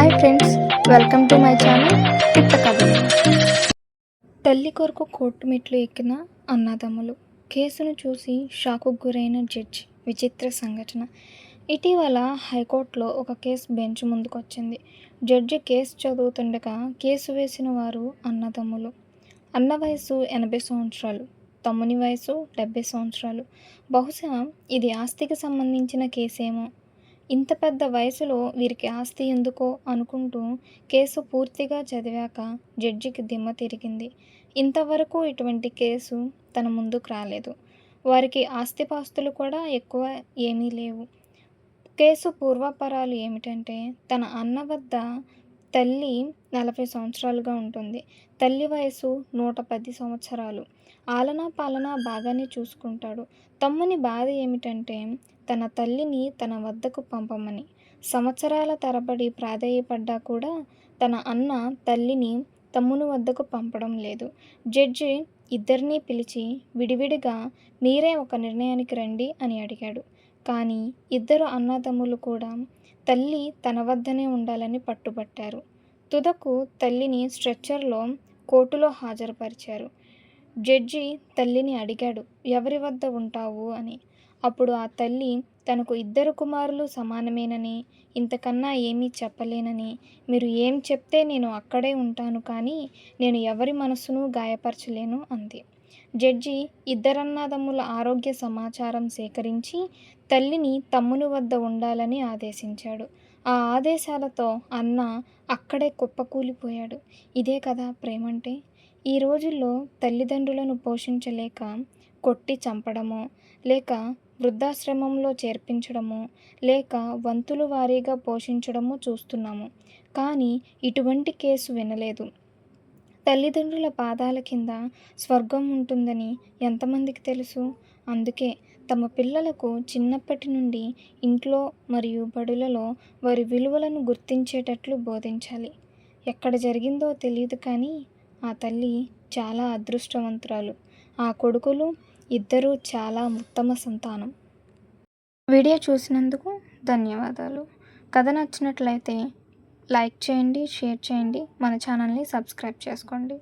Hi friends, welcome to my channel పుట్ట కథలు. తల్లి కొరకు కోర్టు మెట్లు ఎక్కిన అన్నదమ్ములు. కేసును చూసి షాకు గురైన జడ్జి. విచిత్ర సంఘటన. ఇటీవల హైకోర్టులో ఒక కేసు బెంచ్ ముందుకొచ్చింది. జడ్జి కేసు చదువుతుండగా కేసు వేసిన వారు అన్నదమ్ములు. అన్న వయసు 80 సంవత్సరాలు, తమ్ముని వయసు 70 సంవత్సరాలు. బహుశా ఇది ఆస్తికి సంబంధించిన కేసేమో. ఇంత పెద్ద వయసులో వీరికి ఆస్తి ఎందుకో అనుకుంటూ కేసు పూర్తిగా చదివాక జడ్జికి దిమ్మ తిరిగింది. ఇంతవరకు ఇటువంటి కేసు తన ముందుకు రాలేదు. వారికి ఆస్తిపాస్తులు కూడా ఎక్కువ ఏమీ లేవు. కేసు పూర్వాపరాలు ఏమిటంటే, తన అన్న వద్ద తల్లి 40 సంవత్సరాలుగా ఉంటుంది. తల్లి వయసు 110 సంవత్సరాలు. ఆలనా పాలనా బాగానే చూసుకుంటాడు. తమ్ముని బాధ ఏమిటంటే, తన తల్లిని తన వద్దకు పంపమని. సంవత్సరాల తరబడి ప్రాధేయపడ్డా కూడా తన అన్న తల్లిని తమ్ముని వద్దకు పంపడం లేదు. జడ్జి ఇద్దరినీ పిలిచి విడివిడిగా మీరే ఒక నిర్ణయానికి రండి అని అడిగాడు. కానీ ఇద్దరు అన్నదమ్ములు కూడా తల్లి తన వద్దనే ఉండాలని పట్టుబట్టారు. తుదకు తల్లిని స్ట్రెచ్చర్లో కోర్టులో హాజరుపరిచారు. జడ్జి తల్లిని అడిగాడు, ఎవరి వద్ద ఉంటావు అని. అప్పుడు ఆ తల్లి తనకు 2 కుమారులు సమానమేనని, ఇంతకన్నా ఏమీ చెప్పలేనని, మీరు ఏం చెప్తే నేను అక్కడే ఉంటాను, కానీ నేను ఎవరి మనసును గాయపరచలేను అంది. జడ్జి ఇద్దరన్నదమ్ముల ఆరోగ్య సమాచారం సేకరించి తల్లిని తమ్ముని వద్ద ఉండాలని ఆదేశించాడు. ఆ ఆదేశాలతో అన్న అక్కడే కుప్పకూలిపోయాడు. ఇదే కదా ప్రేమంటే. ఈ రోజుల్లో తల్లిదండ్రులను పోషించలేక కొట్టి చంపడమో, లేక వృద్ధాశ్రమంలో చేర్పించడమో, లేక వంతుల వారీగా పోషించడమో చూస్తున్నాము. కానీ ఇటువంటి కేసు వినలేదు. తల్లిదండ్రుల పాదాల కింద స్వర్గం ఉంటుందని ఎంతమందికి తెలుసు? అందుకే తమ పిల్లలకు చిన్నప్పటి నుండి ఇంట్లో మరియు బడులలో వారి విలువలను గుర్తించేటట్లు బోధించాలి. ఎక్కడ జరిగిందో తెలియదు, కానీ ఆ తల్లి చాలా అదృష్టవంతురాలు. ఆ కొడుకులు ఇద్దరూ చాలా ఉత్తమ సంతానం. వీడియో చూసినందుకు ధన్యవాదాలు. కథ నచ్చినట్లయితే లైక్ చేయండి, షేర్ చేయండి, మన ఛానల్ని సబ్స్క్రైబ్ చేసుకోండి.